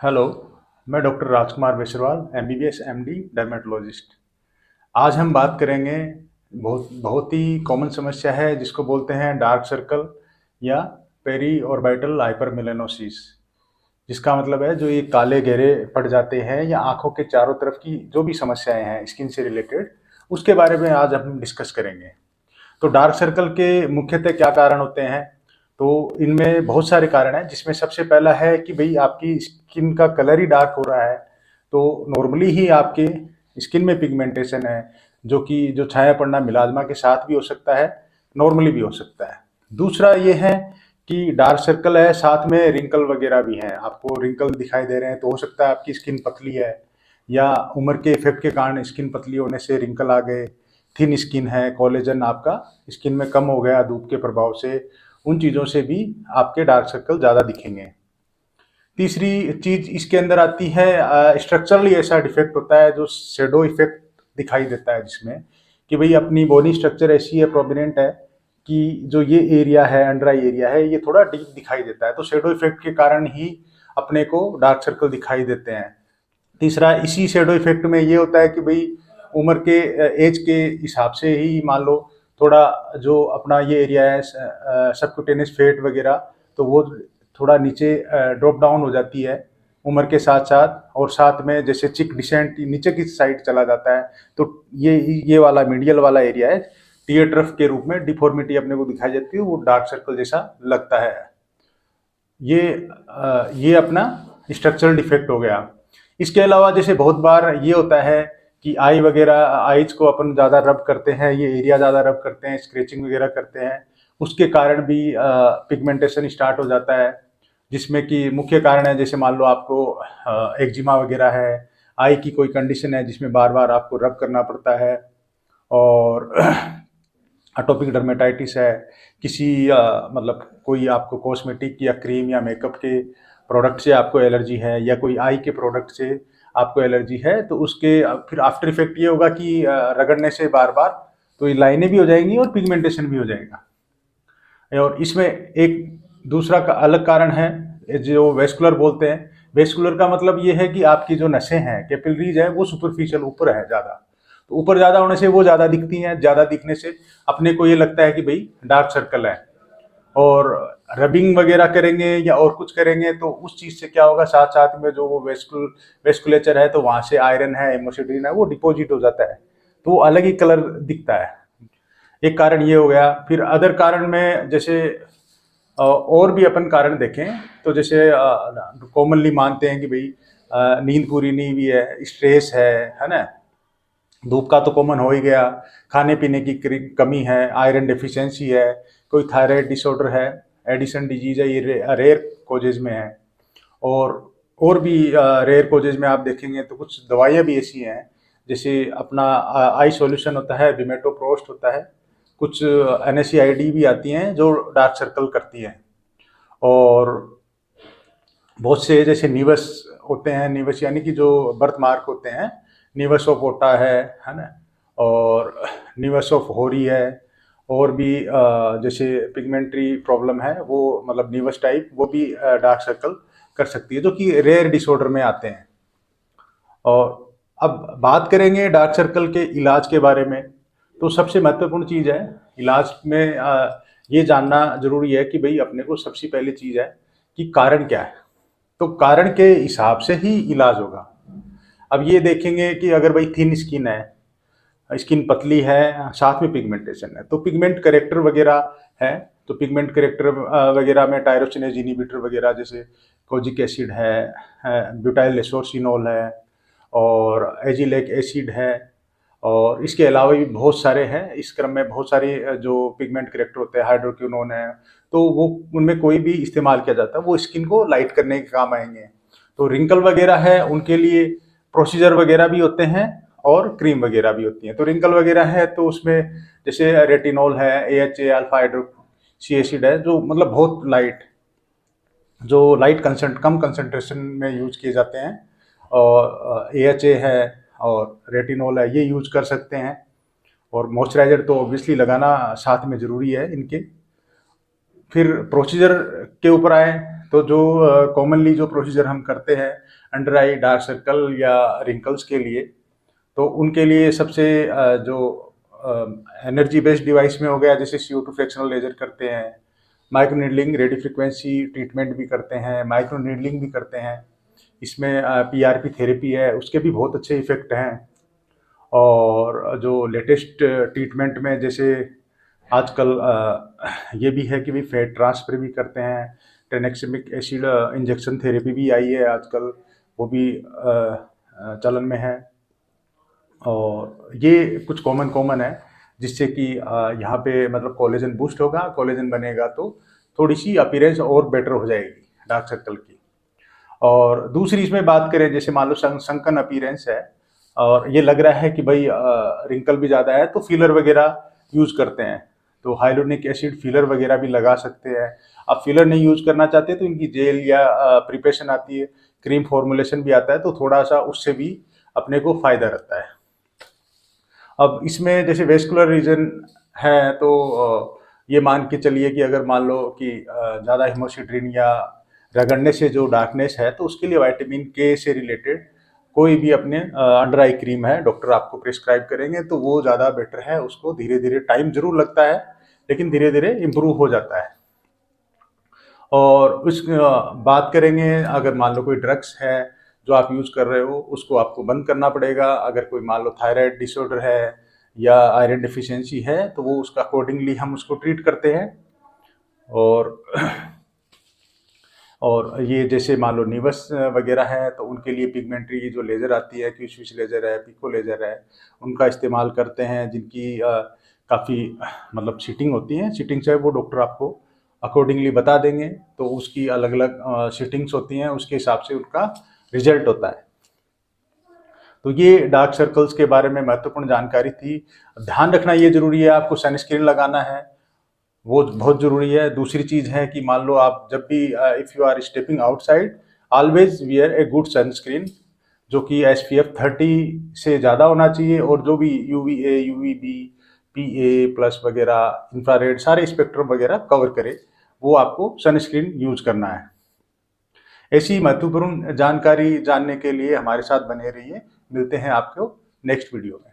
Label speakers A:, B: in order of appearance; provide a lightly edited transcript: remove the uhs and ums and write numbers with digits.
A: Hello. मैं doctor राजकुमार बेसरवाल, MBBS MD dermatologist. आज हम बात करेंगे, बहुत बहुत ही कॉमन समस्या है जिसको बोलते हैं डार्क सर्कल या पेरी ऑर्बिटल हाइपरमेलेनोसिस। जिसका मतलब है जो ये काले घेरे पड़ जाते हैं या आंखों के चारों तरफ की जो भी समस्याएं हैं स्किन से रिलेटेड, उसके बारे में आज हम डिस्कस करेंगे। तो डार्क सर्कल के मुख्यतः क्या कारण होते हैं? तो इनमें बहुत सारे कारण हैं, जिसमें सबसे पहला है कि भाई आपकी स्किन का कलर ही डार्क हो रहा है। तो नॉर्मली ही आपके स्किन में पिगमेंटेशन है, जो कि जो छाया पड़ना मिलाजमा के साथ भी हो सकता है, नॉर्मली भी हो सकता है। दूसरा ये है कि डार्क सर्कल है, साथ में रिंकल वगैरह भी हैं। आपको रिंकल दिखाई दे रहे हैं तो हो सकता है आपकी स्किन पतली है, या उम्र के इफेक्ट के कारण स्किन पतली होने से रिंकल आ गए। थिन स्किन है, कोलेजन आपका स्किन में कम हो गया धूप के प्रभाव से, उन चीज़ों से भी आपके डार्क सर्कल ज़्यादा दिखेंगे। तीसरी चीज इसके अंदर आती है, स्ट्रक्चरली ऐसा डिफेक्ट होता है जो शेडो इफेक्ट दिखाई देता है, जिसमें कि भाई अपनी बॉडी स्ट्रक्चर ऐसी है, प्रोमिनेंट है, कि जो ये एरिया है, अंडर आई एरिया है, ये थोड़ा डीप दिखाई देता है। तो शेडो इफेक्ट के कारण ही अपने को डार्क सर्कल दिखाई देते हैं। तीसरा इसी शेडो इफेक्ट में ये होता है कि भाई उम्र के एज के हिसाब से ही मान लो थोड़ा जो अपना ये एरिया है, सबक्यूटेनियस फैट वगैरह, तो वो थोड़ा नीचे ड्रॉप डाउन हो जाती है उम्र के साथ साथ। और साथ में जैसे चिक डिसेंट नीचे की साइड चला जाता है, तो ये वाला मीडियल वाला एरिया है, टीयर ट्रफ के रूप में डिफॉर्मिटी अपने को दिखाई जाती है, वो डार्क सर्कल जैसा लगता है। ये अपना स्ट्रक्चरल डिफेक्ट हो गया। इसके अलावा जैसे बहुत बार ये होता है कि आई वगैरह, आईज को अपन ज़्यादा रब करते हैं, ये एरिया ज़्यादा रब करते हैं, स्क्रेचिंग वगैरह करते हैं, उसके कारण भी पिगमेंटेशन स्टार्ट हो जाता है। जिसमें कि मुख्य कारण है, जैसे मान लो आपको एक्जिमा वगैरह है, आई की कोई कंडीशन है जिसमें बार बार आपको रब करना पड़ता है, और एटोपिक डर्मेटाइटिस है, किसी मतलब कोई आपको कॉस्मेटिक या क्रीम या मेकअप के प्रोडक्ट से आपको एलर्जी है, या कोई आई के प्रोडक्ट से आपको एलर्जी है, तो उसके फिर आफ्टर इफेक्ट ये होगा कि रगड़ने से बार बार तो ये लाइनें भी हो जाएंगी और पिगमेंटेशन भी हो जाएगा। और इसमें एक दूसरा का अलग कारण है जो वेस्कुलर बोलते हैं। वेस्कुलर का मतलब ये है कि आपकी जो नसें हैं, कैपिलरीज है, वो सुपरफिशियल ऊपर है ज़्यादा। तो ऊपर ज़्यादा होने से वो ज़्यादा दिखती हैं, ज़्यादा दिखने से अपने को ये लगता है कि भाई डार्क सर्कल है। और रबिंग वगैरह करेंगे या और कुछ करेंगे तो उस चीज़ से क्या होगा, साथ साथ में जो वो वेस्कुलेचर है, तो वहाँ से आयरन है, हेमोसिडीन है, वो डिपॉजिट हो जाता है, तो वो अलग ही कलर दिखता है। एक कारण ये हो गया। फिर अदर कारण में जैसे और भी अपन कारण देखें तो जैसे कॉमनली मानते हैं कि भाई नींद पूरी नहीं हुई है, स्ट्रेस है ना। धूप का तो कॉमन हो ही गया, खाने पीने की कमी है, आयरन डेफिशिएंसी है, कोई थायराइड डिसऑर्डर है, एडिसन डिजीज है, ये रेयर कोजेज में है। और भी रेयर कोजेज में आप देखेंगे तो कुछ दवाइयाँ भी ऐसी हैं, जैसे अपना आई सॉल्यूशन होता है, बिमेटोप्रोस्ट होता है, कुछ NSAID भी आती हैं जो डार्क सर्कल करती हैं। और बहुत से जैसे नीवस होते हैं, नीवस यानी कि जो बर्थ मार्क होते हैं, नीवस ऑफ ओटा है ना, और नीवस ऑफ होरी है, और भी जैसे पिगमेंट्री प्रॉब्लम है, वो मतलब नीवस टाइप, वो भी डार्क सर्कल कर सकती है, जो कि रेयर डिसऑर्डर में आते हैं। और अब बात करेंगे डार्क सर्कल के इलाज के बारे में। तो सबसे महत्वपूर्ण चीज़ है इलाज में ये जानना जरूरी है कि भाई अपने को सबसे पहली चीज़ है कि कारण क्या है। तो कारण के हिसाब से ही इलाज होगा। अब ये देखेंगे कि अगर भाई थिन स्किन है, स्किन पतली है, साथ में पिगमेंटेशन है, तो पिगमेंट करेक्टर वगैरह है, तो पिगमेंट करेक्टर वगैरह में टायरोसिनेज इनहिबिटर वगैरह, जैसे कोजिक एसिड है, ब्यूटाइल लेसोर्सिनोल है, और एजिलेक एसिड है, और इसके अलावा भी बहुत सारे हैं। इस क्रम में बहुत सारे जो पिगमेंट करेक्टर होते हैं, हाइड्रोक्विनोन है, तो वो उनमें कोई भी इस्तेमाल किया जाता है, वो स्किन को लाइट करने के काम आएंगे। तो रिंकल वगैरह है, उनके लिए प्रोसीजर वगैरह भी होते हैं और क्रीम वगैरह भी होती हैं। तो रिंकल वगैरह है तो उसमें जैसे रेटिनॉल है, AHA अल्फा हाइड्रोक्सी एसिड है, जो मतलब बहुत लाइट, जो लाइट कम कंसंट्रेशन में यूज किए जाते हैं, और AHA है और रेटिनॉल है, ये यूज कर सकते हैं। और मॉइस्चराइजर तो ऑब्वियसली लगाना साथ में ज़रूरी है इनके। फिर प्रोसीजर के ऊपर आए तो जो कॉमनली जो प्रोसीजर हम करते हैं अंडर आई डार्क सर्कल या रिंकल्स के लिए, तो उनके लिए सबसे जो एनर्जी बेस्ड डिवाइस में हो गया, जैसे CO2 फ्रैक्शनल लेजर करते हैं, micro needling, radio frequency treatment भी करते हैं, माइक्रो नीडलिंग भी करते हैं। इसमें PRP थेरेपी है, उसके भी बहुत अच्छे इफेक्ट हैं। और जो लेटेस्ट ट्रीटमेंट में जैसे आजकल ये भी है कि भाई फैट ट्रांसफर भी करते हैं, ट्रांसैमिक एसिड इंजेक्शन थेरेपी भी आई है आजकल, वो भी चलन में है। और ये कुछ कॉमन है जिससे कि यहाँ पे मतलब कोलेजन बूस्ट होगा, कोलेजन बनेगा तो थोड़ी सी अपीयरेंस और बेटर हो जाएगी डार्क सर्कल की। और दूसरी इसमें बात करें, जैसे मान लो संकन अपीयरेंस है और ये लग रहा है कि भाई रिंकल भी ज़्यादा है, तो फिलर वगैरह यूज करते हैं, तो हाइलोनिक एसिड फिलर वगैरह भी लगा सकते हैं। आप फिलर नहीं यूज करना चाहते तो इनकी जेल या प्रिपरेशन आती है, क्रीम फॉर्मुलेशन भी आता है, तो थोड़ा सा उससे भी अपने को फायदा रहता है। अब इसमें जैसे वेस्कुलर रीजन है, तो ये मान के चलिए कि अगर मान लो कि ज़्यादा हिमोसिड्रिन या रगड़ने से जो डार्कनेस है, तो उसके लिए विटामिन के से रिलेटेड कोई भी अपने अंडर आई क्रीम है डॉक्टर आपको प्रिस्क्राइब करेंगे, तो वो ज़्यादा बेटर है। उसको धीरे धीरे टाइम जरूर लगता है, लेकिन धीरे धीरे इम्प्रूव हो जाता है। और उस बात करेंगे, अगर मान लो कोई ड्रग्स है जो आप यूज कर रहे हो, उसको आपको बंद करना पड़ेगा। अगर कोई मान लो थायराइड डिसऑर्डर है या आयरन डिफिशियंसी है, तो वो उसका अकॉर्डिंगली हम उसको ट्रीट करते हैं। और ये जैसे मान लो निवस वगैरह है, तो उनके लिए पिगमेंट्री जो लेज़र आती है, क्यूस्विच लेज़र है, पिको लेज़र है, उनका इस्तेमाल करते हैं, जिनकी काफ़ी मतलब सीटिंग होती है। सीटिंग से वो डॉक्टर आपको अकॉर्डिंगली बता देंगे, तो उसकी अलग अलग सीटिंग्स होती हैं, उसके हिसाब से उनका रिजल्ट होता है। तो ये डार्क सर्कल्स के बारे में महत्वपूर्ण जानकारी थी। ध्यान रखना ये जरूरी है, आपको सनस्क्रीन लगाना है, वो बहुत ज़रूरी है। दूसरी चीज़ है कि मान लो आप जब भी if you are stepping outside, always wear a good sunscreen, जो कि SPF 30 से ज़्यादा होना चाहिए, और जो भी UVA, UVB, PA+ वगैरह, इंफ्रारेड, सारे स्पेक्ट्रम वगैरह कवर करे, वो आपको सनस्क्रीन यूज करना है। ऐसी महत्वपूर्ण जानकारी जानने के लिए हमारे साथ बने रहिए। मिलते हैं आपको नेक्स्ट वीडियो में।